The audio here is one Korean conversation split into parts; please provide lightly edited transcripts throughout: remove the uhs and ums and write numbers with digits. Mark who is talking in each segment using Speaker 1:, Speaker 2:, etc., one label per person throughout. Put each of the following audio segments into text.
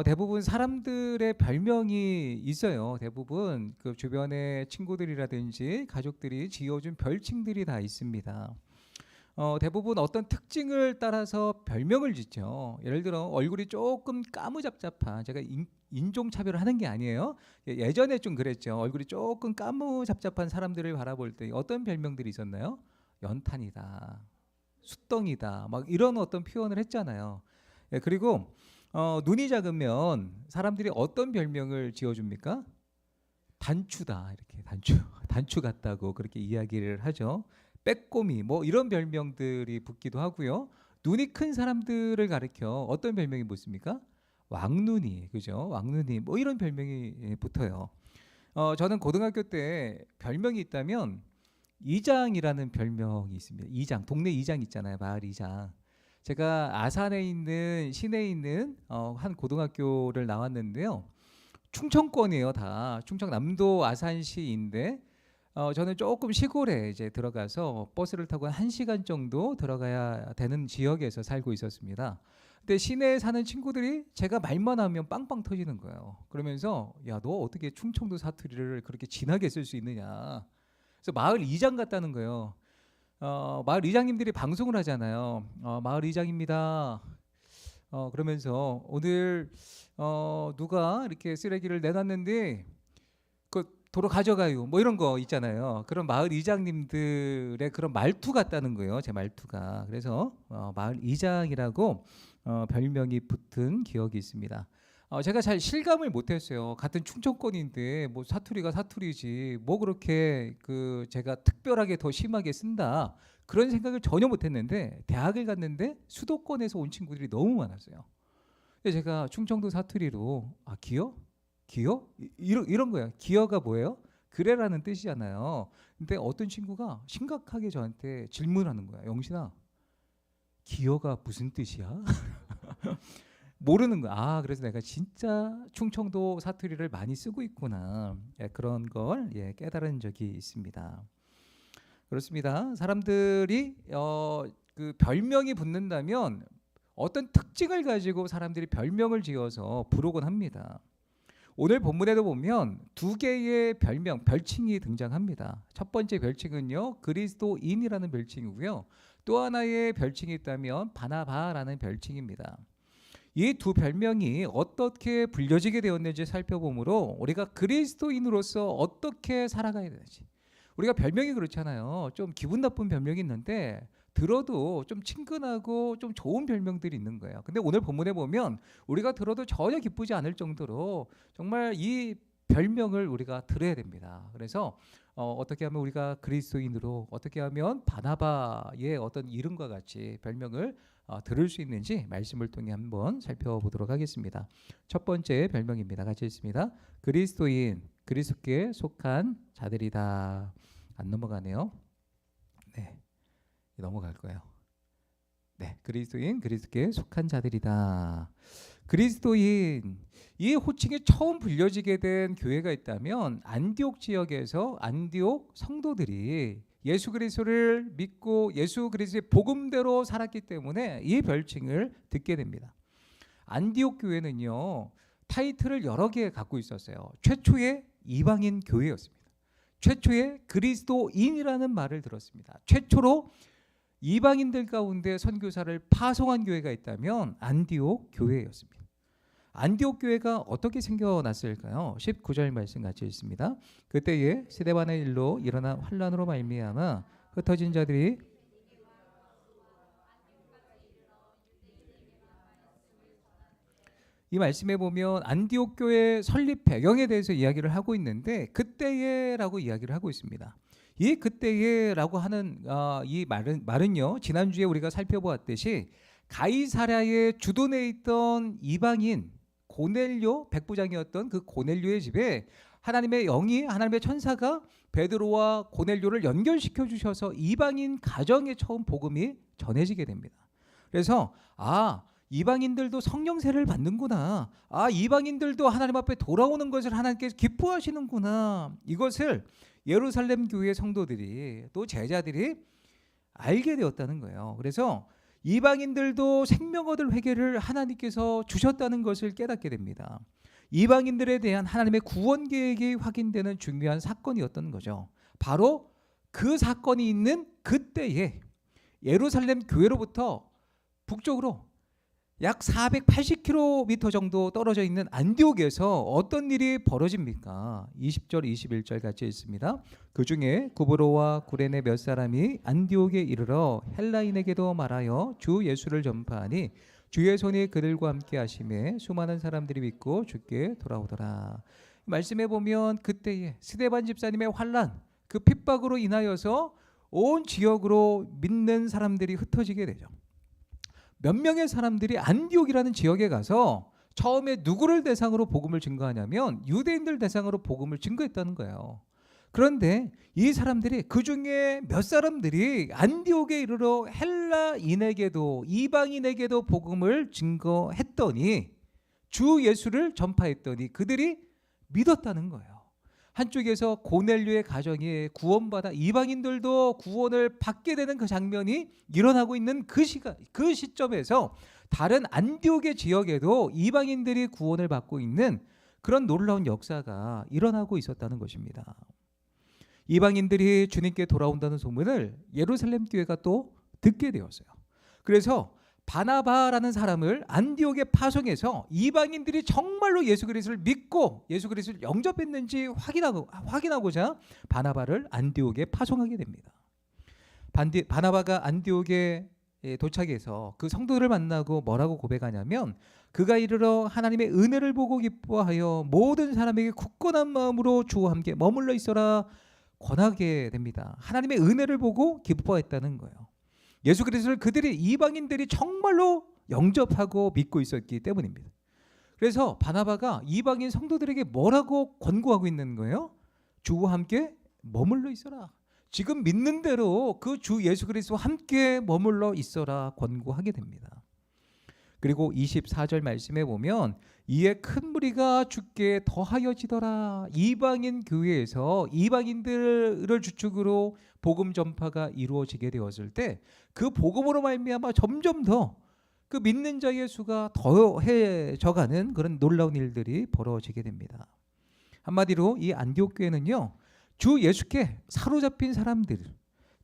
Speaker 1: 대부분 사람들의 별명이 있어요. 대부분 그 주변의 친구들이라든지 가족들이 지어준 별칭들이 다 있습니다. 대부분 어떤 특징을 따라서 별명을 짓죠. 예를 들어 얼굴이 조금 까무잡잡한, 제가 인종차별을 하는 게 아니에요. 예전에 좀 그랬죠. 얼굴이 조금 까무잡잡한 사람들을 바라볼 때 어떤 별명들이 있었나요? 연탄이다, 숫덩이다, 막 이런 어떤 표현을 했잖아요. 예, 그리고 눈이 작으면 사람들이 어떤 별명을 지어줍니까? 단추다, 이렇게 단추 단추 같다고 그렇게 이야기를 하죠. 빼꼬미 뭐 이런 별명들이 붙기도 하고요. 눈이 큰 사람들을 가리켜 어떤 별명이 붙습니까? 왕눈이, 그죠? 왕눈이 뭐 이런 별명이 붙어요. 저는 고등학교 때 별명이 있다면 이장이라는 별명이 있습니다. 이장, 동네 이장 있잖아요, 마을 이장. 제가 아산에 있는 시내에 있는 한 고등학교를 나왔는데요. 충청권이에요, 다. 충청남도 아산시인데 저는 조금 시골에 이제 들어가서 버스를 타고 1시간 정도 들어가야 되는 지역에서 살고 있었습니다. 근데 시내에 사는 친구들이 제가 말만 하면 빵빵 터지는 거예요. 그러면서 야, 너 어떻게 충청도 사투리를 그렇게 진하게 쓸 수 있느냐. 그래서 마을 이장 같다는 거예요. 마을 이장님들이 방송을 하잖아요. 마을 이장입니다. 그러면서 오늘 누가 이렇게 쓰레기를 내놨는데 그 도로 가져가요. 뭐 이런 거 있잖아요. 그런 마을 이장님들의 그런 말투 같다는 거예요. 제 말투가. 그래서 마을 이장이라고 별명이 붙은 기억이 있습니다. 제가 잘 실감을 못했어요. 같은 충청권인데 뭐 사투리가 사투리지 뭐 그렇게 그 제가 특별하게 더 심하게 쓴다 그런 생각을 전혀 못했는데 대학을 갔는데 수도권에서 온 친구들이 너무 많았어요. 근데 제가 충청도 사투리로 기어? 기어? 이런 거예요. 기어가 뭐예요? 그래라는 뜻이잖아요. 근데 어떤 친구가 심각하게 저한테 질문하는 거야. 영신아, 기어가 무슨 뜻이야? 모르는 거야. 그래서 내가 진짜 충청도 사투리를 많이 쓰고 있구나. 예, 그런 걸 깨달은 적이 있습니다. 그렇습니다. 사람들이 그 별명이 붙는다면 어떤 특징을 가지고 사람들이 별명을 지어서 부르곤 합니다. 오늘 본문에도 보면 두 개의 별명, 별칭이 등장합니다. 첫 번째 별칭은요, 그리스도인이라는 별칭이고요. 또 하나의 별칭이 있다면 바나바라는 별칭입니다. 이 두 별명이 어떻게 불려지게 되었는지 살펴보므로 우리가 그리스도인으로서 어떻게 살아가야 되는지, 우리가 별명이 그렇잖아요. 좀 기분 나쁜 별명이 있는데 들어도 좀 친근하고 좀 좋은 별명들이 있는 거예요. 근데 오늘 본문에 보면 우리가 들어도 전혀 기쁘지 않을 정도로 정말 이 별명을 우리가 들어야 됩니다. 그래서 어떻게 하면 우리가 그리스도인으로, 어떻게 하면 바나바의 어떤 이름과 같이 별명을 들을 수 있는지 말씀을 통해 한번 살펴보도록 하겠습니다. 첫 번째 별명입니다. 같이 읽습니다. 그리스도인, 그리스도께 속한 자들이다. 안 넘어가네요. 네, 넘어갈 거예요. 네, 그리스도인, 그리스도께 속한 자들이다. 그리스도인, 이 호칭이 처음 불려지게 된 교회가 있다면 안디옥 지역에서 안디옥 성도들이 예수 그리스도를 믿고 예수 그리스도의 복음대로 살았기 때문에 이 별칭을 듣게 됩니다. 안디옥 교회는요, 타이틀을 여러 개 갖고 있었어요. 최초의 이방인 교회였습니다. 최초의 그리스도인이라는 말을 들었습니다. 최초로 이방인들 가운데 선교사를 파송한 교회가 있다면 안디옥 교회였습니다. 안디옥 교회가 어떻게 생겨났을까요? 19절 말씀 같이 읽습니다. 그때에 스데반의 일로 일어난 환란으로 말미암아 흩어진 자들이, 이 말씀에 보면 안디옥 교회 설립 배경에 대해서 이야기를 하고 있는데 그때에라고 이야기를 하고 있습니다. 이 그때에라고 하는 이 말은요, 지난주에 우리가 살펴보았듯이 가이사랴의 주둔에 있던 이방인 고넬료 백부장이었던 그 고넬료의 집에 하나님의 영이, 하나님의 천사가 베드로와 고넬료를 연결시켜 주셔서 이방인 가정에 처음 복음이 전해지게 됩니다. 그래서 이방인들도 성령세를 받는구나. 이방인들도 하나님 앞에 돌아오는 것을 하나님께서 기뻐하시는구나. 이것을 예루살렘 교회 성도들이 또 제자들이 알게 되었다는 거예요. 그래서 이방인들도 생명 얻을 회개를 하나님께서 주셨다는 것을 깨닫게 됩니다. 이방인들에 대한 하나님의 구원 계획이 확인되는 중요한 사건이었던 거죠. 바로 그 사건이 있는 그때에 예루살렘 교회로부터 북쪽으로 약 480km 정도 떨어져 있는 안디옥에서 어떤 일이 벌어집니까? 20절 21절 같이 있습니다. 그 중에 구브로와 구레네 몇 사람이 안디옥에 이르러 헬라인에게도 말하여 주 예수를 전파하니 주의 손이 그들과 함께 하심에 수많은 사람들이 믿고 주께 돌아오더라. 말씀해 보면 그때에 스데반 집사님의 환난, 그 핍박으로 인하여서 온 지역으로 믿는 사람들이 흩어지게 되죠. 몇 명의 사람들이 안디옥이라는 지역에 가서 처음에 누구를 대상으로 복음을 증거하냐면 유대인들 대상으로 복음을 증거했다는 거예요. 그런데 이 사람들이, 그 중에 몇 사람들이 안디옥에 이르러 헬라인에게도 이방인에게도 복음을 증거했더니, 주 예수를 전파했더니 그들이 믿었다는 거예요. 한쪽에서 고넬료의 가정이 구원받아 이방인들도 구원을 받게 되는 그 장면이 일어나고 있는 그 시점에서 다른 안디옥의 지역에도 이방인들이 구원을 받고 있는 그런 놀라운 역사가 일어나고 있었다는 것입니다. 이방인들이 주님께 돌아온다는 소문을 예루살렘 교회가 또 듣게 되었어요. 그래서 바나바라는 사람을 안디옥에 파송해서 이방인들이 정말로 예수 그리스도를 믿고 예수 그리스도를 영접했는지 확인하고자 바나바를 안디옥에 파송하게 됩니다. 바나바가 안디옥에 도착해서 그 성도들을 만나고 뭐라고 고백하냐면, 그가 이르러 하나님의 은혜를 보고 기뻐하여 모든 사람에게 굳건한 마음으로 주와 함께 머물러 있어라 권하게 됩니다. 하나님의 은혜를 보고 기뻐했다는 거예요. 예수 그리스도를 그들이, 이방인들이 정말로 영접하고 믿고 있었기 때문입니다. 그래서 바나바가 이방인 성도들에게 뭐라고 권고하고 있는 거예요? 주와 함께 머물러 있어라. 지금 믿는 대로 그 주 예수 그리스도와 함께 머물러 있어라 권고하게 됩니다. 그리고 24절 말씀에 보면, 이에 큰 무리가 주께 더하여지더라. 이방인 교회에서 이방인들을 주축으로 복음 전파가 이루어지게 되었을 때 그 복음으로 말미암아 점점 더 그 믿는 자의 수가 더해져가는 그런 놀라운 일들이 벌어지게 됩니다. 한마디로 이 안디옥 교회는요, 주 예수께 사로잡힌 사람들,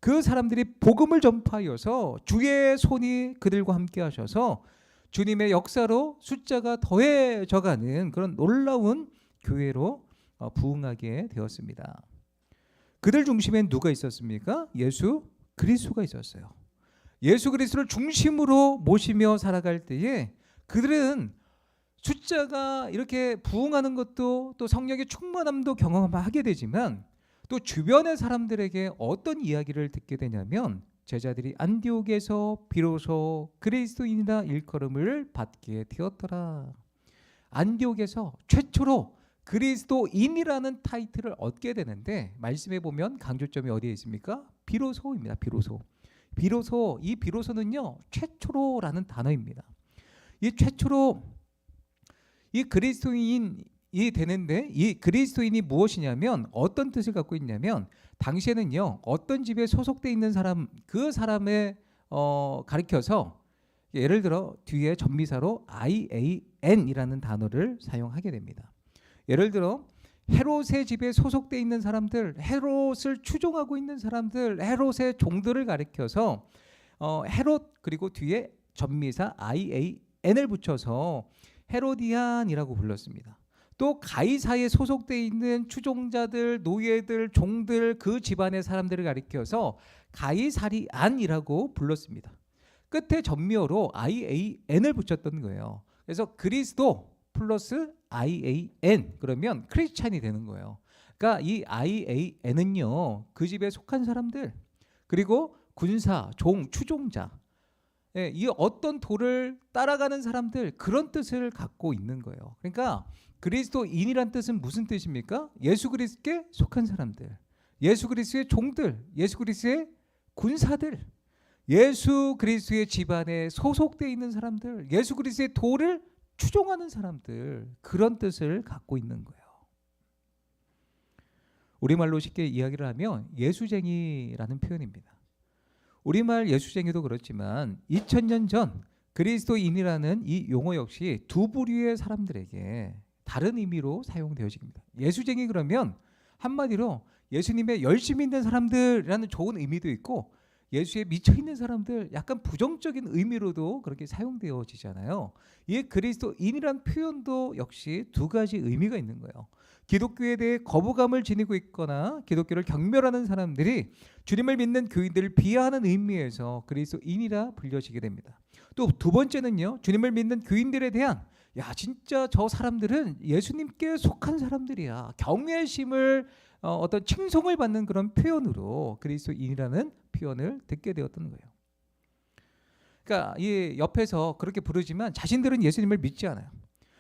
Speaker 1: 그 사람들이 복음을 전파하여서 주의 손이 그들과 함께 하셔서 주님의 역사로 숫자가 더해져가는 그런 놀라운 교회로 부흥하게 되었습니다. 그들 중심엔 누가 있었습니까? 예수 그리스도가 있었어요. 예수 그리스도를 중심으로 모시며 살아갈 때에 그들은 숫자가 이렇게 부흥하는 것도, 또 성령의 충만함도 경험하게 되지만, 또 주변의 사람들에게 어떤 이야기를 듣게 되냐면, 제자들이 안디옥에서 비로소 그리스도인이다 일컬음을 받게 되었더라. 안디옥에서 최초로 그리스도인이라는 타이틀을 얻게 되는데, 말씀해 보면 강조점이 어디에 있습니까? 비로소입니다. 비로소. 비로소, 이 비로소는요, 최초로라는 단어입니다. 이 최초로 이 그리스도인이 되는데, 이 그리스도인이 무엇이냐면 어떤 뜻을 갖고 있냐면, 당시에는요, 어떤 집에 소속돼 있는 사람, 그 사람을 가리켜서 예를 들어 뒤에 전미사로 IAN이라는 단어를 사용하게 됩니다. 예를 들어 헤롯의 집에 소속돼 있는 사람들, 헤롯을 추종하고 있는 사람들, 헤롯의 종들을 가리켜서 헤롯 그리고 뒤에 전미사 IAN을 붙여서 헤로디안이라고 불렀습니다. 또 가이사에 소속돼 있는 추종자들, 노예들, 종들, 그 집안의 사람들을 가리켜서 가이사리안이라고 불렀습니다. 끝에 전미어로 IAN을 붙였던 거예요. 그래서 그리스도 플러스 IAN, 그러면 크리스찬이 되는 거예요. 그러니까 이 IAN은요, 그 집에 속한 사람들, 그리고 군사, 종, 추종자, 이 어떤 도를 따라가는 사람들, 그런 뜻을 갖고 있는 거예요. 그러니까 그리스도인이란 뜻은 무슨 뜻입니까? 예수 그리스도께 속한 사람들, 예수 그리스도의 종들, 예수 그리스도의 군사들, 예수 그리스도의 집안에 소속되어 있는 사람들, 예수 그리스도의 도를 추종하는 사람들, 그런 뜻을 갖고 있는 거예요. 우리말로 쉽게 이야기를 하면 예수쟁이라는 표현입니다. 우리말 예수쟁이도 그렇지만 2000년 전 그리스도인이라는 이 용어 역시 두 부류의 사람들에게 다른 의미로 사용되어집니다. 예수쟁이 그러면 한마디로 예수님의 열심히 있는 사람들이라는 좋은 의미도 있고, 예수에 미쳐 있는 사람들, 약간 부정적인 의미로도 그렇게 사용되어지잖아요. 이 그리스도인이란 표현도 역시 두 가지 의미가 있는 거예요. 기독교에 대해 거부감을 지니고 있거나 기독교를 경멸하는 사람들이 주님을 믿는 교인들을 비하하는 의미에서 그리스도인이라 불려지게 됩니다. 또 두 번째는요, 주님을 믿는 교인들에 대한, 야 진짜 저 사람들은 예수님께 속한 사람들이야, 경외심을 어떤 칭송을 받는 그런 표현으로 그리스도인이라는 표현을 듣게 되었던 거예요. 그러니까 이 옆에서 그렇게 부르지만 자신들은 예수님을 믿지 않아요.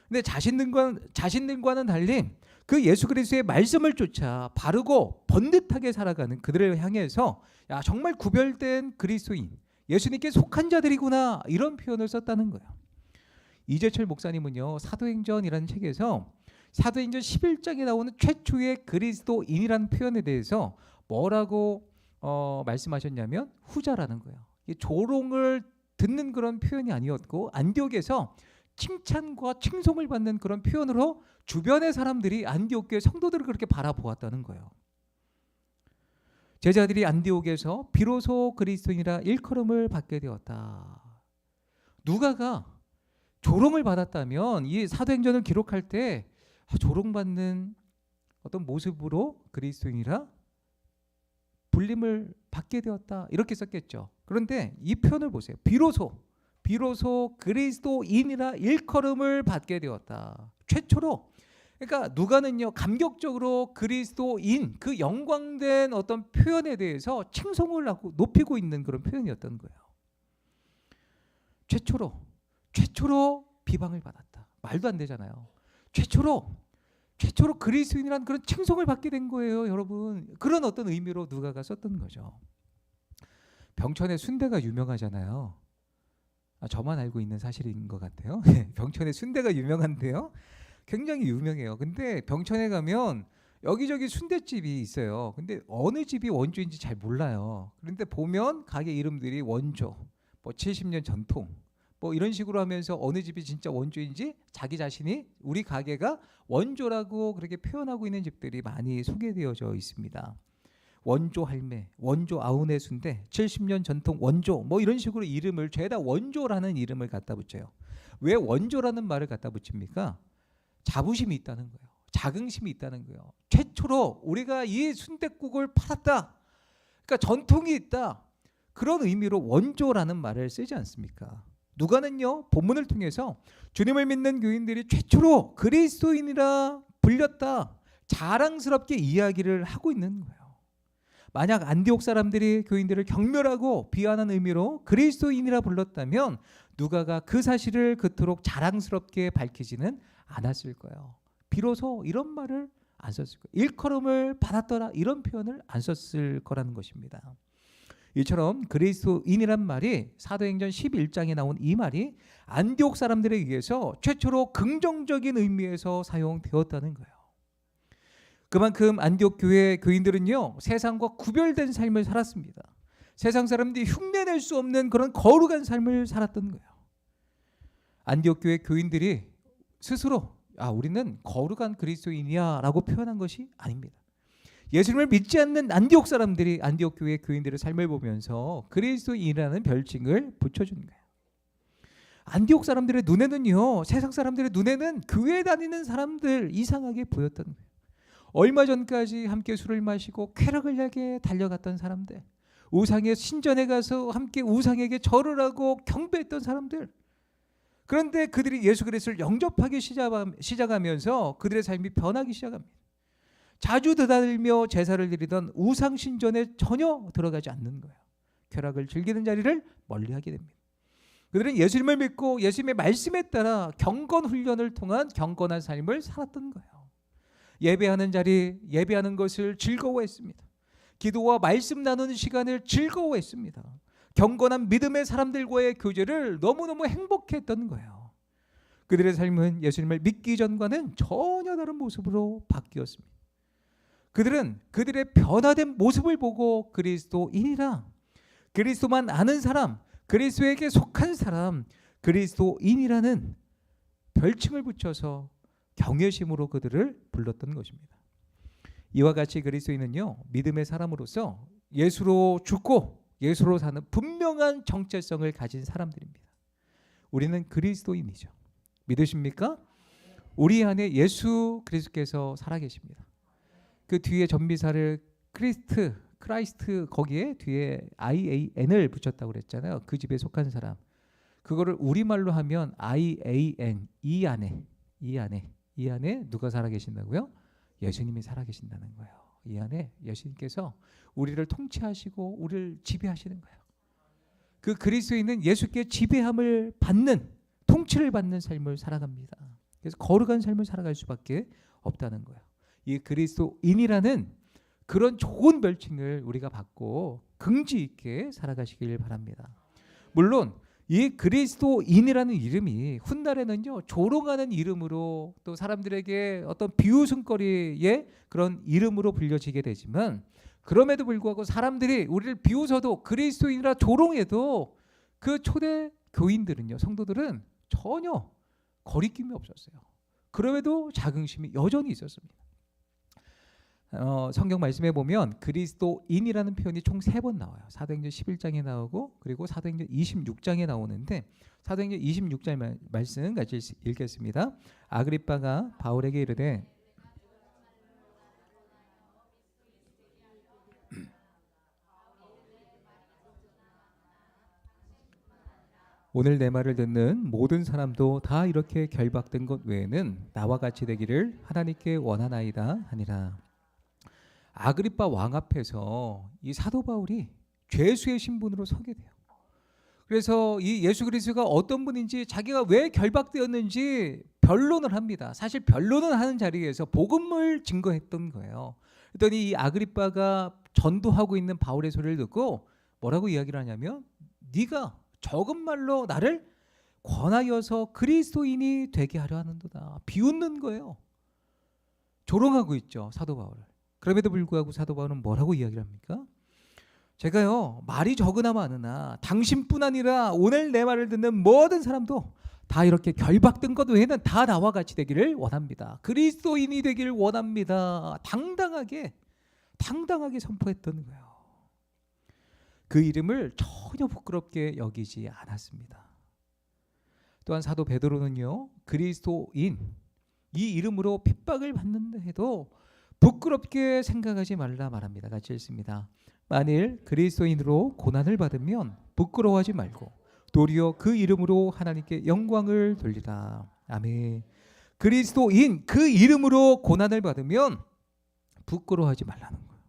Speaker 1: 근데 자신들과는 달리 그 예수 그리스도의 말씀을 쫓아 바르고 번듯하게 살아가는 그들을 향해서 야 정말 구별된 그리스도인, 예수님께 속한 자들이구나, 이런 표현을 썼다는 거예요. 이재철 목사님은요, 사도행전이라는 책에서 사도행전 11장에 나오는 최초의 그리스도인이라는 표현에 대해서 뭐라고 말씀하셨냐면 후자라는 거예요. 이 조롱을 듣는 그런 표현이 아니었고, 안디옥에서 칭찬과 칭송을 받는 그런 표현으로 주변의 사람들이 안디옥 교회 성도들을 그렇게 바라보았다는 거예요. 제자들이 안디옥에서 비로소 그리스도인이라 일컬음을 받게 되었다. 누가가 조롱을 받았다면 이 사도행전을 기록할 때 조롱받는 어떤 모습으로 그리스도인이라 불림을 받게 되었다, 이렇게 썼겠죠. 그런데 이 표현을 보세요. 비로소 그리스도인이라 일컬음을 받게 되었다. 최초로, 그러니까 누가는요 감격적으로 그리스도인, 그 영광된 어떤 표현에 대해서 칭송을 하고 높이고 있는 그런 표현이었던 거예요. 최초로 비방을 받았다. 말도 안 되잖아요. 최초로 그리스도인이라는 그런 칭송을 받게 된 거예요, 여러분. 그런 어떤 의미로 누가가 썼던 거죠. 병천의 순대가 유명하잖아요. 저만 알고 있는 사실인 것 같아요. 병천의 순대가 유명한데요, 굉장히 유명해요. 근데 병천에 가면 여기저기 순대집이 있어요. 근데 어느 집이 원조인지 잘 몰라요. 그런데 보면 가게 이름들이 원조, 뭐 70년 전통, 뭐 이런 식으로 하면서 어느 집이 진짜 원조인지 자기 자신이 우리 가게가 원조라고 그렇게 표현하고 있는 집들이 많이 소개되어져 있습니다. 원조 할매, 원조 아우네 순대, 70년 전통 원조, 뭐 이런 식으로 이름을 죄다 원조라는 이름을 갖다 붙여요. 왜 원조라는 말을 갖다 붙입니까? 자부심이 있다는 거예요. 자긍심이 있다는 거예요. 최초로 우리가 이 순댓국을 팔았다, 그러니까 전통이 있다, 그런 의미로 원조라는 말을 쓰지 않습니까? 누가는요 본문을 통해서 주님을 믿는 교인들이 최초로 그리스도인이라 불렸다, 자랑스럽게 이야기를 하고 있는 거예요. 만약 안디옥 사람들이 교인들을 경멸하고 비하하는 의미로 그리스도인이라 불렀다면 누가가 그 사실을 그토록 자랑스럽게 밝히지는 않았을 거예요. 비로소 이런 말을 안 썼을 거예요. 일컬음을 받았더라, 이런 표현을 안 썼을 거라는 것입니다. 이처럼 그리스도인이란 말이 사도행전 11장에 나온 이 말이 안디옥 사람들에 의해서 최초로 긍정적인 의미에서 사용되었다는 거예요. 그만큼 안디옥 교회 교인들은요 세상과 구별된 삶을 살았습니다. 세상 사람들이 흉내낼 수 없는 그런 거룩한 삶을 살았던 거예요. 안디옥 교회 교인들이 스스로 우리는 거룩한 그리스도인이야 라고 표현한 것이 아닙니다. 예수님을 믿지 않는 안디옥 사람들이 안디옥 교회 교인들의 삶을 보면서 그리스도인이라는 별칭을 붙여준 거예요. 안디옥 사람들의 눈에는요, 세상 사람들의 눈에는 교회 다니는 사람들 이상하게 보였던 거예요. 얼마 전까지 함께 술을 마시고 쾌락을 향해 달려갔던 사람들, 우상의 신전에 가서 함께 우상에게 절을 하고 경배했던 사람들, 그런데 그들이 예수 그리스도를 영접하기 시작하면서 그들의 삶이 변하기 시작합니다. 자주 드나들며 제사를 드리던 우상 신전에 전혀 들어가지 않는 거예요. 쾌락을 즐기는 자리를 멀리하게 됩니다. 그들은 예수님을 믿고 예수님의 말씀에 따라 경건 훈련을 통한 경건한 삶을 살았던 거예요. 예배하는 자리, 예배하는 것을 즐거워했습니다. 기도와 말씀 나누는 시간을 즐거워했습니다. 경건한 믿음의 사람들과의 교제를 너무너무 행복했던 거예요. 그들의 삶은 예수님을 믿기 전과는 전혀 다른 모습으로 바뀌었습니다. 그들은 그들의 변화된 모습을 보고 그리스도인이라, 그리스도만 아는 사람, 그리스도에게 속한 사람, 그리스도인이라는 별칭을 붙여서 경외심으로 그들을 불렀던 것입니다. 이와 같이 그리스도인은요, 믿음의 사람으로서 예수로 죽고 예수로 사는 분명한 정체성을 가진 사람들입니다. 우리는 그리스도인이죠. 믿으십니까? 우리 안에 예수 그리스도께서 살아계십니다. 그 뒤에 전미사를 크라이스트 거기에 뒤에 IAN을 붙였다고 그랬잖아요. 그 집에 속한 사람. 그거를 우리말로 하면 IAN, 이 안에 누가 살아계신다고요? 예수님이 살아계신다는 거예요. 이 안에 예수님께서 우리를 통치하시고 우리를 지배하시는 거예요. 그 그리스도인은 예수께 지배함을 받는, 통치를 받는 삶을 살아갑니다. 그래서 거룩한 삶을 살아갈 수밖에 없다는 거예요. 이 그리스도인이라는 그런 좋은 별칭을 우리가 받고 긍지 있게 살아가시길 바랍니다. 물론 이 그리스도인이라는 이름이 훗날에는요, 조롱하는 이름으로 또 사람들에게 어떤 비웃음거리의 그런 이름으로 불려지게 되지만, 그럼에도 불구하고 사람들이 우리를 비웃어도 그리스도인이라 조롱해도 그 초대 교인들은요, 성도들은 전혀 거리낌이 없었어요. 그럼에도 자긍심이 여전히 있었습니다. 성경 말씀에 보면 그리스도인이라는 표현이 총 3번 나와요. 사도행전 11장에 나오고 그리고 사도행전 26장에 나오는데, 사도행전 26장 말씀 같이 읽겠습니다. 아그리빠가 바울에게 이르되 오늘 내 말을 듣는 모든 사람도 다 이렇게 결박된 것 외에는 나와 같이 되기를 하나님께 원하나이다 하니라. 아그리빠 왕 앞에서 이 사도 바울이 죄수의 신분으로 서게 돼요. 그래서 이 예수 그리스도가 어떤 분인지, 자기가 왜 결박되었는지 변론을 합니다. 사실 변론을 하는 자리에서 복음을 증거했던 거예요. 그랬더니 이 아그리빠가 전도하고 있는 바울의 소리를 듣고 뭐라고 이야기를 하냐면, 네가 적은 말로 나를 권하여서 그리스도인이 되게 하려 하는도다. 비웃는 거예요. 조롱하고 있죠, 사도 바울을. 그럼에도 불구하고 사도 바울은 뭐라고 이야기를 합니까? 제가요, 말이 적으나 많으나 당신뿐 아니라 오늘 내 말을 듣는 모든 사람도 다 이렇게 결박된 것 외에는 다 나와 같이 되기를 원합니다. 그리스도인이 되기를 원합니다. 당당하게 선포했던 거예요. 그 이름을 전혀 부끄럽게 여기지 않았습니다. 또한 사도 베드로는요, 그리스도인 이 이름으로 핍박을 받는다 해도 부끄럽게 생각하지 말라 말합니다. 같이 읽습니다. 만일 그리스도인으로 고난을 받으면 부끄러워하지 말고 도리어 그 이름으로 하나님께 영광을 돌리라. 아멘. 그리스도인 그 이름으로 고난을 받으면 부끄러워하지 말라는 거예요.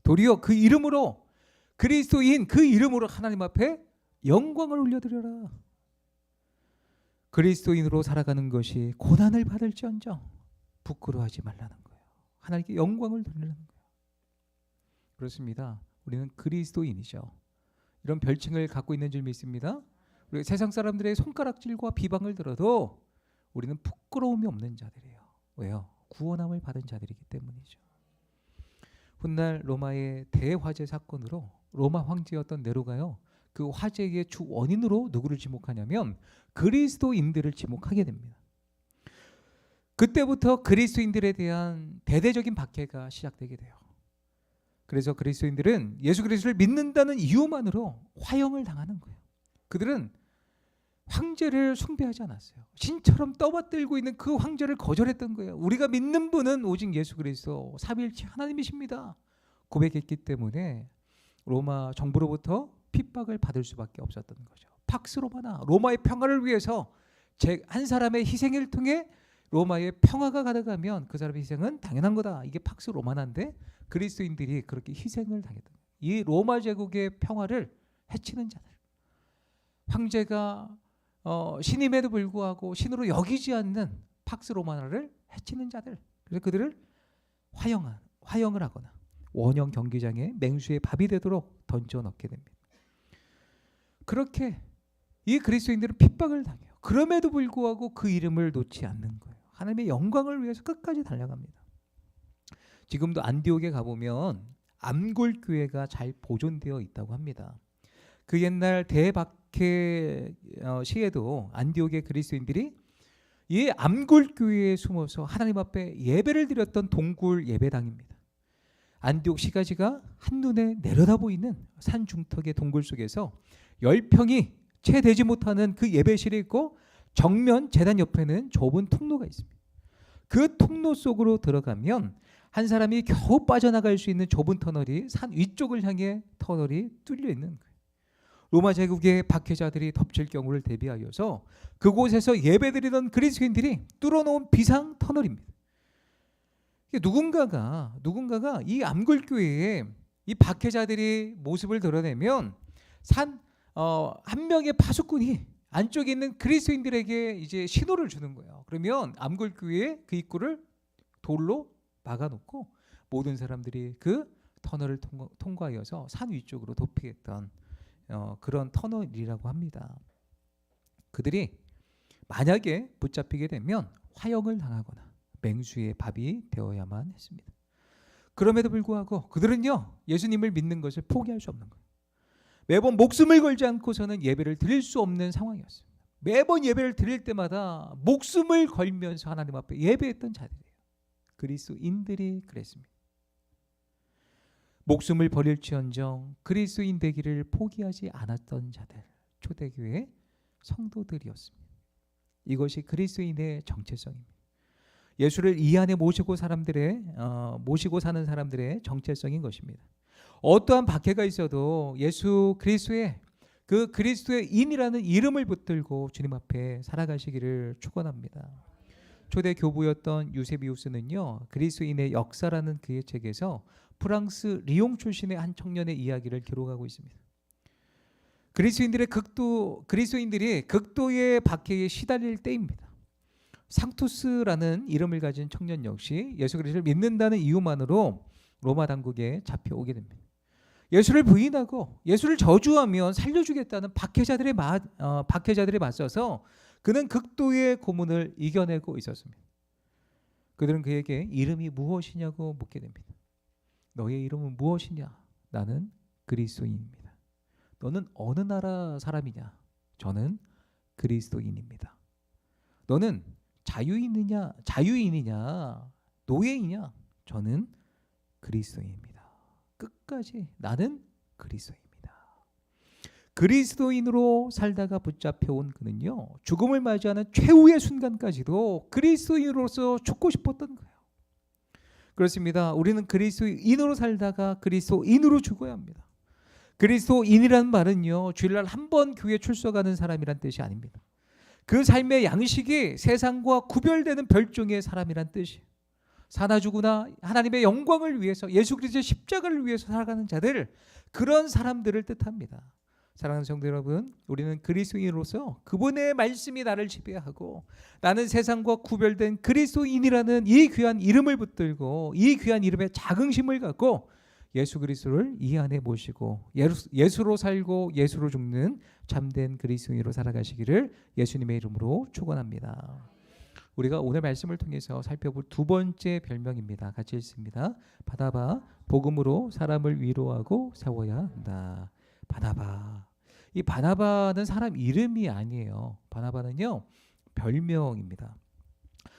Speaker 1: 도리어 그 이름으로, 그리스도인 그 이름으로 하나님 앞에 영광을 올려드려라. 그리스도인으로 살아가는 것이 고난을 받을지언정 부끄러워하지 말라는 거예요. 하나님께 영광을 돌리라는 거예요. 그렇습니다. 우리는 그리스도인이죠. 이런 별칭을 갖고 있는 줄 믿습니다. 우리 세상 사람들의 손가락질과 비방을 들어도 우리는 부끄러움이 없는 자들이에요. 왜요? 구원함을 받은 자들이기 때문이죠. 훗날 로마의 대화재 사건으로 로마 황제였던 네로가요, 그 화재의 주 원인으로 누구를 지목하냐면 그리스도인들을 지목하게 됩니다. 그때부터 그리스도인들에 대한 대대적인 박해가 시작되게 돼요. 그래서 그리스도인들은 예수 그리스도를 믿는다는 이유만으로 화형을 당하는 거예요. 그들은 황제를 숭배하지 않았어요. 신처럼 떠받들고 있는 그 황제를 거절했던 거예요. 우리가 믿는 분은 오직 예수 그리스도 삼위일체 하나님이십니다 고백했기 때문에 로마 정부로부터 핍박을 받을 수밖에 없었던 거죠. 팍스 로마나, 로마의 평화를 위해서 한 사람의 희생을 통해 로마의 평화가 가져가면 그 사람의 희생은 당연한 거다. 이게 팍스 로마나인데 그리스도인들이 그렇게 희생을 당했던 거예요. 이 로마 제국의 평화를 해치는 자들, 황제가 신임에도 불구하고 신으로 여기지 않는 팍스 로마나를 해치는 자들, 그래서 그들을 화형을 하거나 원형 경기장에 맹수의 밥이 되도록 던져 넣게 됩니다. 그렇게 이 그리스도인들은 핍박을 당해요. 그럼에도 불구하고 그 이름을 놓지 않는 거예요. 하나님의 영광을 위해서 끝까지 달려갑니다. 지금도 안디옥에 가보면 암골교회가 잘 보존되어 있다고 합니다. 그 옛날 대박해 시에도 안디옥의 그리스도인들이 이 암굴교회에 숨어서 하나님 앞에 예배를 드렸던 동굴 예배당입니다. 안디옥 시가지가 한눈에 내려다 보이는 산 중턱의 동굴 속에서 10평이 채 되지 못하는 그 예배실이 있고 정면 제단 옆에는 좁은 통로가 있습니다. 그 통로 속으로 들어가면 한 사람이 겨우 빠져나갈 수 있는 좁은 터널이 산 위쪽을 향해 터널이 뚫려 있는 거예요. 로마 제국의 박해자들이 덮칠 경우를 대비하여서 그곳에서 예배드리던 그리스도인들이 뚫어놓은 비상 터널입니다. 누군가가 이 암굴교회에 이 박해자들이 모습을 드러내면 한 명의 파수꾼이 안쪽에 있는 그리스도인들에게 이제 신호를 주는 거예요. 그러면 암굴교회의 그 입구를 돌로 막아놓고 모든 사람들이 그 터널을 통과하여서 산 위쪽으로 도피했던 그런 터널이라고 합니다. 그들이 만약에 붙잡히게 되면 화형을 당하거나 맹수의 밥이 되어야만 했습니다. 그럼에도 불구하고 그들은요, 예수님을 믿는 것을 포기할 수 없는 거예요. 매번 목숨을 걸지 않고서는 예배를 드릴 수 없는 상황이었습니다. 매번 예배를 드릴 때마다 목숨을 걸면서 하나님 앞에 예배했던 자들이에요. 그리스도인들이 그랬습니다. 목숨을 버릴지언정 그리스도인 되기를 포기하지 않았던 자들, 초대교회 성도들이었습니다. 이것이 그리스도인의 정체성입니다. 예수를 이 안에 모시고 사는 사람들의 정체성인 것입니다. 어떠한 박해가 있어도 예수 그리스도의 그 그리스도의 인이라는 이름을 붙들고 주님 앞에 살아가시기를 축원합니다. 초대 교부였던 유세비우스는요, 그리스도인의 역사라는 그의 책에서 프랑스 리옹 출신의 한 청년의 이야기를 기록하고 있습니다. 그리스도인들이 극도의 박해에 시달릴 때입니다. 상투스라는 이름을 가진 청년 역시 예수 그리스도를 믿는다는 이유만으로 로마 당국에 잡혀오게 됩니다. 예수를 부인하고 예수를 저주하면 살려주겠다는 박해자들에 맞서서 그는 극도의 고문을 이겨내고 있었습니다. 그들은 그에게 이름이 무엇이냐고 묻게 됩니다. 너의 이름은 무엇이냐? 나는 그리스도인입니다. 너는 어느 나라 사람이냐? 저는 그리스도인입니다. 너는 자유인이냐 노예이냐? 저는 그리스도인입니다. 끝까지 나는 그리스도인입니다. 그리스도인으로 살다가 붙잡혀온 그는요, 죽음을 맞이하는 최후의 순간까지도 그리스도인으로서 죽고 싶었던 거예요. 그렇습니다. 우리는 그리스도인으로 살다가 그리스도인으로 죽어야 합니다. 그리스도인이라는 말은요, 주일날 한 번 교회 출석하는 사람이란 뜻이 아닙니다. 그 삶의 양식이 세상과 구별되는 별종의 사람이란 뜻이에요. 사나 죽으나 하나님의 영광을 위해서 예수 그리스도의 십자가를 위해서 살아가는 자들, 그런 사람들을 뜻합니다. 사랑하는 성도 여러분, 우리는 그리스도인으로서 그분의 말씀이 나를 지배하고 나는 세상과 구별된 그리스도인이라는 이 귀한 이름을 붙들고 이 귀한 이름에 자긍심을 갖고 예수 그리스도를 이 안에 모시고 예수로 살고 예수로 죽는 참된 그리스도인으로 살아가시기를 예수님의 이름으로 축원합니다. 우리가 오늘 말씀을 통해서 살펴볼 두 번째 별명입니다. 같이 읽습니다. 바나바, 복음으로 사람을 위로하고 세워야 한다. 바나바. 이 바나바는 사람 이름이 아니에요. 바나바는요, 별명입니다.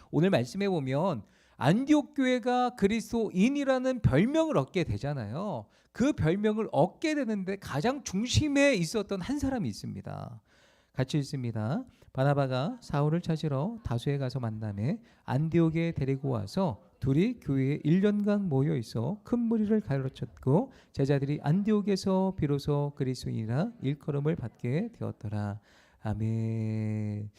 Speaker 1: 오늘 말씀해 보면 안디옥 교회가 그리스도인이라는 별명을 얻게 되잖아요. 그 별명을 얻게 되는데 가장 중심에 있었던 한 사람이 있습니다. 같이 읽습니다. 바나바가 사울을 찾으러 다소에 가서 만남에 안디옥에 데리고 와서 둘이 교회에 1년간 모여 있어 큰 무리를 가르쳤고 제자들이 안디옥에서 비로소 그리스도인이라 일컬음을 받게 되었더라. 아멘.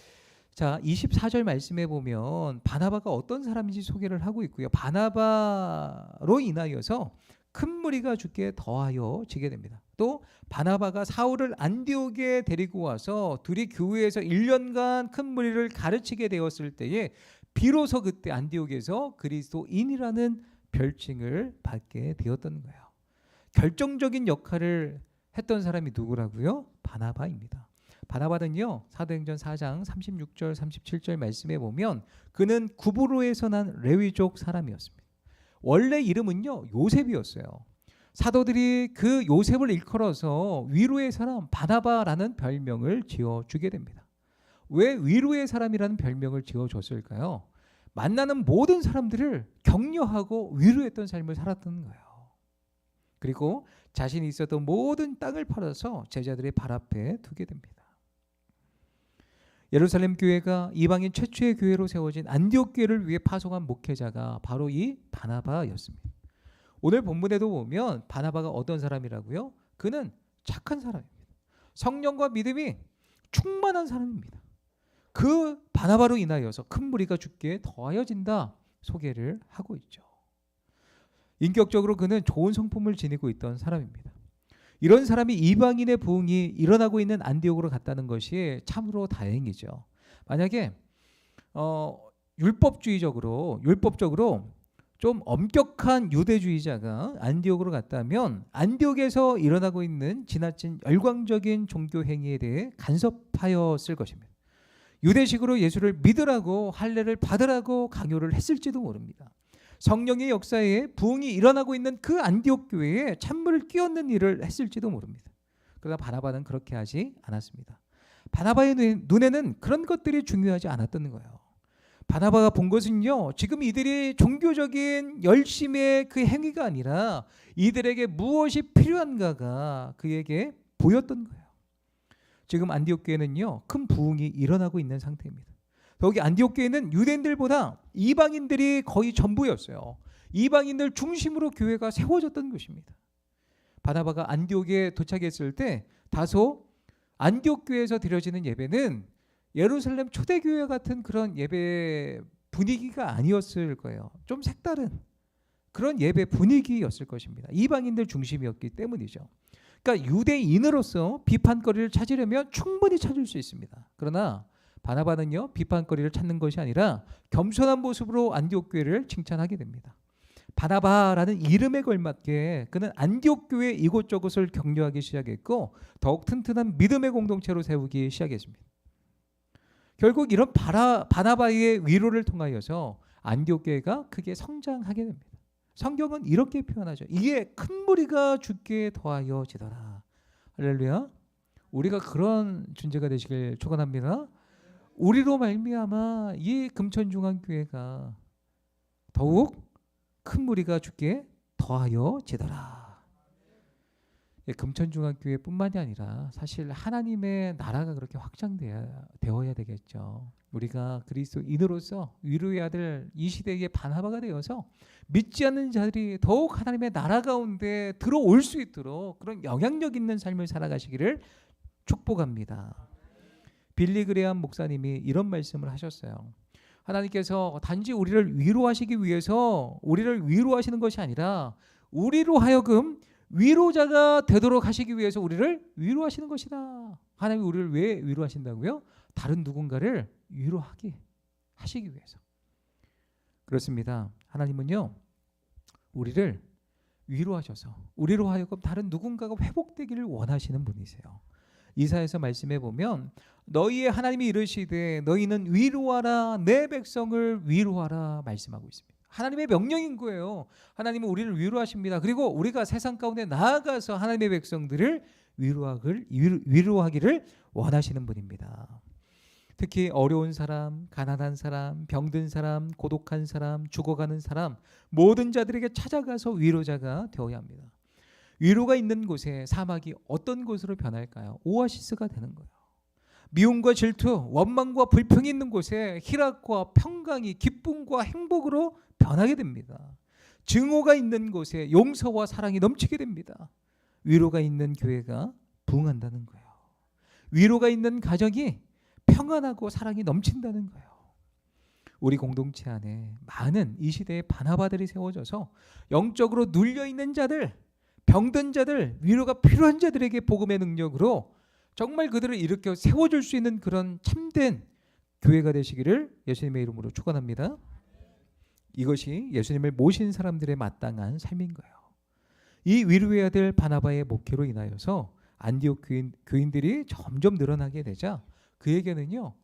Speaker 1: 자, 24절 말씀해 보면 바나바가 어떤 사람인지 소개를 하고 있고요. 바나바로 인하여서 큰 무리가 주께 더하여 지게 됩니다. 또 바나바가 사울을 안디옥에 데리고 와서 둘이 교회에서 1년간 큰 무리를 가르치게 되었을 때에 비로소 그때 안디옥에서 그리스도인이라는 별칭을 받게 되었던 거예요. 결정적인 역할을 했던 사람이 누구라고요? 바나바입니다. 바나바는요, 사도행전 4장 36절 37절 말씀에 보면 그는 구브로에서 난 레위족 사람이었습니다. 원래 이름은요, 요셉이었어요. 사도들이 그 요셉을 일컬어서 위로의 사람 바나바라는 별명을 지어주게 됩니다. 왜 위로의 사람이라는 별명을 지어줬을까요? 만나는 모든 사람들을 격려하고 위로했던 삶을 살았던 거예요. 그리고 자신이 있었던 모든 땅을 팔아서 제자들의 발 앞에 두게 됩니다. 예루살렘 교회가 이방인 최초의 교회로 세워진 안디옥 교회를 위해 파송한 목회자가 바로 이 바나바였습니다. 오늘 본문에도 보면 바나바가 어떤 사람이라고요? 그는 착한 사람입니다. 성령과 믿음이 충만한 사람입니다. 그 바나바로 인하여서 큰 무리가 주께 더하여진다 소개를 하고 있죠. 인격적으로 그는 좋은 성품을 지니고 있던 사람입니다. 이런 사람이 이방인의 부흥이 일어나고 있는 안디옥으로 갔다는 것이 참으로 다행이죠. 만약에 율법적으로 좀 엄격한 유대주의자가 안디옥으로 갔다면 안디옥에서 일어나고 있는 지나친 열광적인 종교 행위에 대해 간섭하였을 것입니다. 유대식으로 예수를 믿으라고 할례를 받으라고 강요를 했을지도 모릅니다. 성령의 역사에 부흥이 일어나고 있는 그 안디옥 교회에 찬물을 끼얹는 일을 했을지도 모릅니다. 그러나 바나바는 그렇게 하지 않았습니다. 바나바의 눈에는 그런 것들이 중요하지 않았던 거예요. 바나바가 본 것은요, 지금 이들이 종교적인 열심의 그 행위가 아니라 이들에게 무엇이 필요한가가 그에게 보였던 거예요. 지금 안디옥 교회는요, 큰 부흥이 일어나고 있는 상태입니다. 더욱이 안디옥 교회는 유대인들보다 이방인들이 거의 전부였어요. 이방인들 중심으로 교회가 세워졌던 것입니다. 바나바가 안디옥에 도착했을 때 다소 안디옥 교회에서 드려지는 예배는 예루살렘 초대교회 같은 그런 예배 분위기가 아니었을 거예요. 좀 색다른 그런 예배 분위기였을 것입니다. 이방인들 중심이었기 때문이죠. 그러니까 유대인으로서 비판거리를 찾으려면 충분히 찾을 수 있습니다. 그러나 바나바는요, 비판거리를 찾는 것이 아니라 겸손한 모습으로 안디옥 교회를 칭찬하게 됩니다. 바나바라는 이름에 걸맞게 그는 안디옥 교회 이곳저곳을 격려하기 시작했고 더욱 튼튼한 믿음의 공동체로 세우기 시작했습니다. 결국 이런 바나바의 위로를 통하여서 안디옥 교회가 크게 성장하게 됩니다. 성경은 이렇게 표현하죠. 이에 큰 무리가 주께 더하여 지더라. 할렐루야. 우리가 그런 존재가 되시길 축원합니다. 우리로 말미암아 이 금천중앙교회가 더욱 큰 무리가 주께 더하여 지더라. 금천중앙교회뿐만이 아니라 사실 하나님의 나라가 그렇게 확장되어야 되겠죠. 우리가 그리스도인으로서 위로해야 될 이 시대의 바나바가 되어서 믿지 않는 자들이 더욱 하나님의 나라 가운데 들어올 수 있도록 그런 영향력 있는 삶을 살아가시기를 축복합니다. 빌리 그레함 목사님이 이런 말씀을 하셨어요. 하나님께서 단지 우리를 위로하시기 위해서 우리를 위로하시는 것이 아니라 우리로 하여금 위로자가 되도록 하시기 위해서 우리를 위로하시는 것이다. 하나님이 우리를 왜 위로하신다고요? 다른 누군가를 위로하게 하시기 위해서. 그렇습니다. 하나님은요, 우리를 위로하셔서 우리로 하여금 다른 누군가가 회복되기를 원하시는 분이세요. 이사야서 말씀해 보면 너희의 하나님이 이르시되 너희는 위로하라 내 백성을 위로하라 말씀하고 있습니다. 하나님의 명령인 거예요. 하나님은 우리를 위로하십니다. 그리고 우리가 세상 가운데 나아가서 하나님의 백성들을 위로하기를 원하시는 분입니다. 특히 어려운 사람, 가난한 사람, 병든 사람, 고독한 사람, 죽어가는 사람 모든 자들에게 찾아가서 위로자가 되어야 합니다. 위로가 있는 곳에 사막이 어떤 곳으로 변할까요? 오아시스가 되는 거예요. 미움과 질투, 원망과 불평이 있는 곳에 희락과 평강이 기쁨과 행복으로 변하게 됩니다. 증오가 있는 곳에 용서와 사랑이 넘치게 됩니다. 위로가 있는 교회가 부흥한다는 거예요. 위로가 있는 가정이 평안하고 사랑이 넘친다는 거예요. 우리 공동체 안에 많은 이 시대의 바나바들이 세워져서 영적으로 눌려있는 자들, 병든 자들, 위로가 필요한 자들에게 복음의 능력으로 정말 그들을 일으켜 세워줄 수 있는 그런 참된 교회가 되시기를 예수님의 이름으로 축원합니다. 이것이 예수님을 모신 사람들의 마땅한 삶인 거예요. 이 위로해야 될 바나바의 목회로 인하여서 안디옥 교인들이 점점 늘어나게 되자 그에게는요,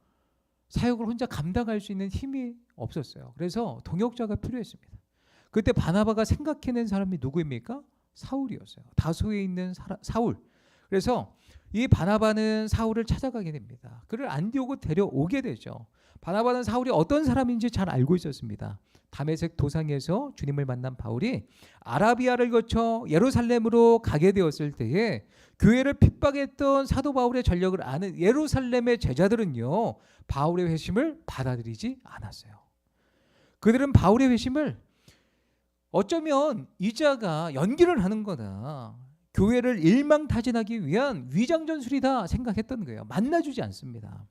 Speaker 1: 사역을 혼자 감당할 수 있는 힘이 없었어요. 그래서 동역자가 필요했습니다. 그때 바나바가 생각해낸 사람이 누구입니까? 사울이었어요. 다소에 있는 사울. 그래서 이 바나바는 사울을 찾아가게 됩니다. 그를 안디옥으로 데려오게 되죠. 바나바는 사울이 어떤 사람인지 잘 알고 있었습니다. 다메섹 도상에서 주님을 만난 바울이 아라비아를 거쳐 예루살렘으로 가게 되었을 때에 교회를 핍박했던 사도 바울의 전력을 아는 예루살렘의 제자들은요, 바울의 회심을 받아들이지 않았어요. 그들은 바울의 회심을 어쩌면 이자가 연기를 하는 거다, 교회를 일망타진하기 위한 위장전술이다 생각했던 거예요. 만나주지 않습니다.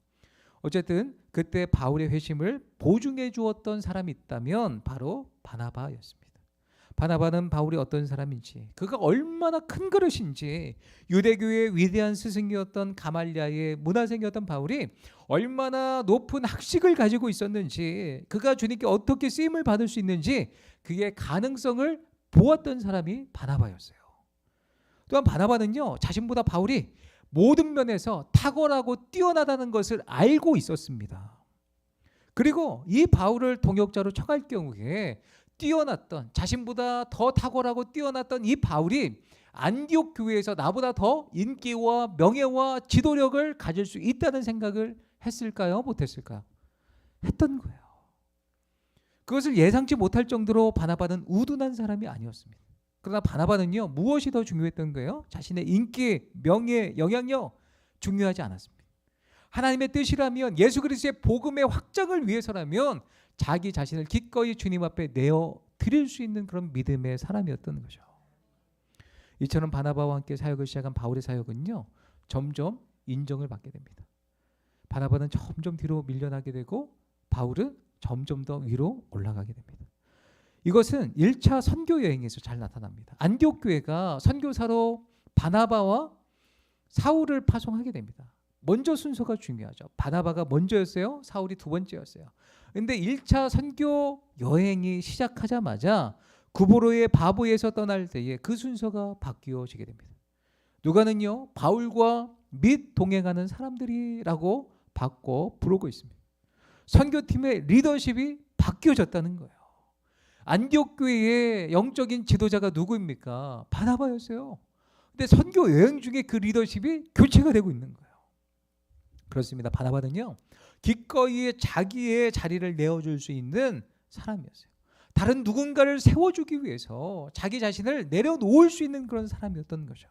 Speaker 1: 어쨌든 그때 바울의 회심을 보증해 주었던 사람이 있다면 바로 바나바였습니다. 바나바는 바울이 어떤 사람인지, 그가 얼마나 큰 그릇인지, 유대교의 위대한 스승이었던 가말리아의 문화생이었던 바울이 얼마나 높은 학식을 가지고 있었는지, 그가 주님께 어떻게 쓰임을 받을 수 있는지 그의 가능성을 보았던 사람이 바나바였어요. 또한 바나바는요, 자신보다 바울이 모든 면에서 탁월하고 뛰어나다는 것을 알고 있었습니다. 그리고 이 바울을 동역자로 척할 경우에 뛰어났던, 자신보다 더 탁월하고 뛰어났던 이 바울이 안디옥 교회에서 나보다 더 인기와 명예와 지도력을 가질 수 있다는 생각을 했을까요? 못했을까요? 했던 거예요. 그것을 예상치 못할 정도로 바나바는 우둔한 사람이 아니었습니다. 그러나 바나바는요, 무엇이 더 중요했던 거예요? 자신의 인기, 명예, 영향력 중요하지 않았습니다. 하나님의 뜻이라면, 예수 그리스도의 복음의 확장을 위해서라면 자기 자신을 기꺼이 주님 앞에 내어 드릴 수 있는 그런 믿음의 사람이었던 거죠. 이처럼 바나바와 함께 사역을 시작한 바울의 사역은요, 점점 인정을 받게 됩니다. 바나바는 점점 뒤로 밀려나게 되고 바울은 점점 더 위로 올라가게 됩니다. 이것은 1차 선교 여행에서 잘 나타납니다. 안디옥 교회가 선교사로 바나바와 사울을 파송하게 됩니다. 먼저 순서가 중요하죠. 바나바가 먼저였어요. 사울이 두 번째였어요. 그런데 1차 선교 여행이 시작하자마자 구보로의 바보에서 떠날 때에 그 순서가 바뀌어지게 됩니다. 누가는요, 바울과 및 동행하는 사람들이라고 바꿔 부르고 있습니다. 선교팀의 리더십이 바뀌어졌다는 거예요. 안디옥 교회의 영적인 지도자가 누구입니까? 바나바였어요. 근데 선교 여행 중에 그 리더십이 교체가 되고 있는 거예요. 그렇습니다. 바나바는요, 기꺼이 자기의 자리를 내어줄 수 있는 사람이었어요. 다른 누군가를 세워주기 위해서 자기 자신을 내려놓을 수 있는 그런 사람이었던 거죠.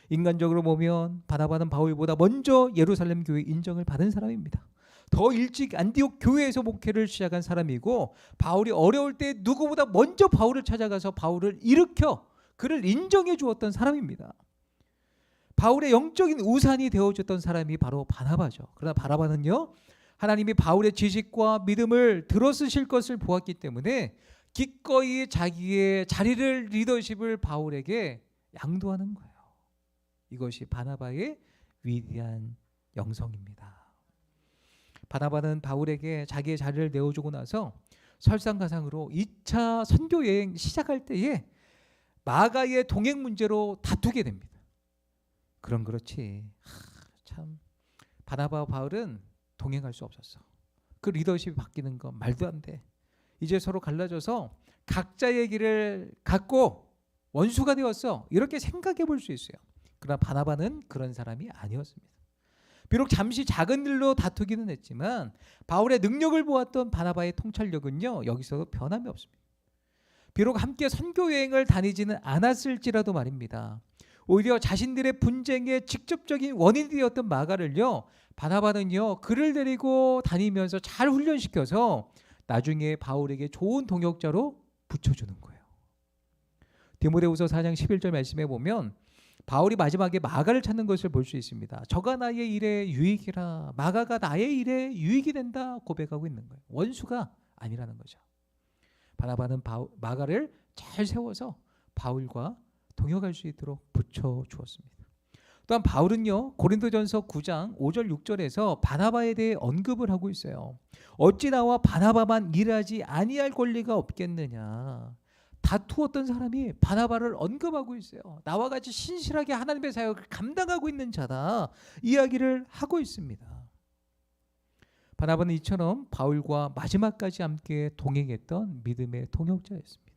Speaker 1: 인간적으로 보면 바나바는 바울보다 먼저 예루살렘 교회 인정을 받은 사람입니다. 더 일찍 안디옥 교회에서 목회를 시작한 사람이고, 바울이 어려울 때 누구보다 먼저 바울을 찾아가서 바울을 일으켜 그를 인정해 주었던 사람입니다. 바울의 영적인 우산이 되어줬던 사람이 바로 바나바죠. 그러나 바나바는요, 하나님이 바울의 지식과 믿음을 들어쓰실 것을 보았기 때문에 기꺼이 자기의 자리를, 리더십을 바울에게 양도하는 거예요. 이것이 바나바의 위대한 영성입니다. 바나바는 바울에게 자기의 자리를 내어주고 나서 설상가상으로 2차 선교 여행 시작할 때에 마가의 동행 문제로 다투게 됩니다. 그럼 그렇지, 참 바나바와 바울은 동행할 수 없었어. 그 리더십이 바뀌는 건 말도 안 돼. 이제 서로 갈라져서 각자의 길을 갖고 원수가 되었어. 이렇게 생각해 볼 수 있어요. 그러나 바나바는 그런 사람이 아니었습니다. 비록 잠시 작은 일로 다투기는 했지만 바울의 능력을 보았던 바나바의 통찰력은요, 여기서도 변함이 없습니다. 비록 함께 선교 여행을 다니지는 않았을지라도 말입니다. 오히려 자신들의 분쟁의 직접적인 원인이 되었던 마가를요, 바나바는요, 그를 데리고 다니면서 잘 훈련시켜서 나중에 바울에게 좋은 동역자로 붙여주는 거예요. 디모데후서 4장 11절 말씀에 보면 바울이 마지막에 마가를 찾는 것을 볼 수 있습니다. 저가 나의 일에 유익이라, 마가가 나의 일에 유익이 된다 고백하고 있는 거예요. 원수가 아니라는 거죠. 바나바는 마가를 잘 세워서 바울과 동역할 수 있도록 붙여주었습니다. 또한 바울은요, 고린도전서 9장 5절 6절에서 바나바에 대해 언급을 하고 있어요. 어찌 나와 바나바만 일하지 아니할 권리가 없겠느냐. 다투었던 사람이 바나바를 언급하고 있어요. 나와 같이 신실하게 하나님의 사역을 감당하고 있는 자다, 이야기를 하고 있습니다. 바나바는 이처럼 바울과 마지막까지 함께 동행했던 믿음의 동역자였습니다.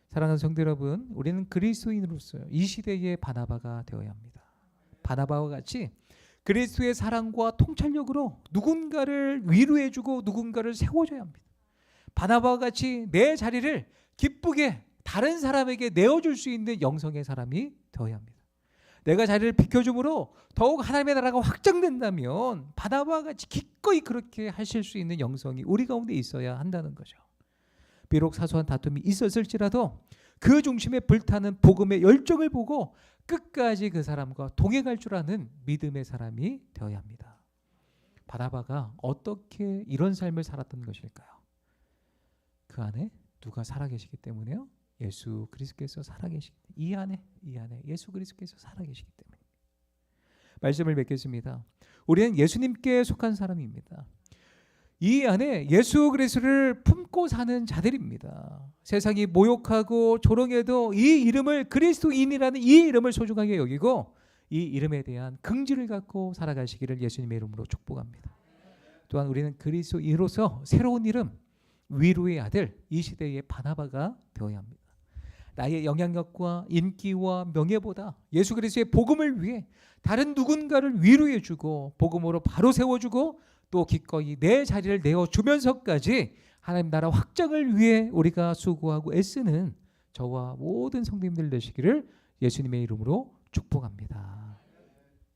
Speaker 1: 사랑하는 성도 여러분, 우리는 그리스도인으로서 이 시대의 바나바가 되어야 합니다. 바나바와 같이 그리스도의 사랑과 통찰력으로 누군가를 위로해주고 누군가를 세워줘야 합니다. 바나바와 같이 내 자리를 기쁘게 다른 사람에게 내어줄 수 있는 영성의 사람이 되어야 합니다. 내가 자리를 비켜줌으로 더욱 하나님의 나라가 확장된다면 바나바와 같이 기꺼이 그렇게 하실 수 있는 영성이 우리 가운데 있어야 한다는 거죠. 비록 사소한 다툼이 있었을지라도 그 중심에 불타는 복음의 열정을 보고 끝까지 그 사람과 동행할 줄 아는 믿음의 사람이 되어야 합니다. 바나바가 어떻게 이런 삶을 살았던 것일까요? 그 안에 누가 살아계시기 때문에요. 예수 그리스도께서 살아계시기 때문에 이 안에 예수 그리스도께서 살아계시기 때문에. 말씀을 맺겠습니다. 우리는 예수님께 속한 사람입니다. 이 안에 예수 그리스도를 품고 사는 자들입니다. 세상이 모욕하고 조롱해도 이 이름을 그리스도인이라는 이 이름을 소중하게 여기고 이 이름에 대한 긍지를 갖고 살아가시기를 예수님의 이름으로 축복합니다. 또한 우리는 그리스도인으로서 새로운 이름, 위로의 아들, 이 시대의 바나바가 되어야 합니다. 나의 영향력과 인기와 명예보다 예수 그리스도의 복음을 위해 다른 누군가를 위로해주고 복음으로 바로 세워주고 또 기꺼이 내 자리를 내어주면서까지 하나님 나라 확장을 위해 우리가 수고하고 애쓰는 저와 모든 성도님들 되시기를 예수님의 이름으로 축복합니다.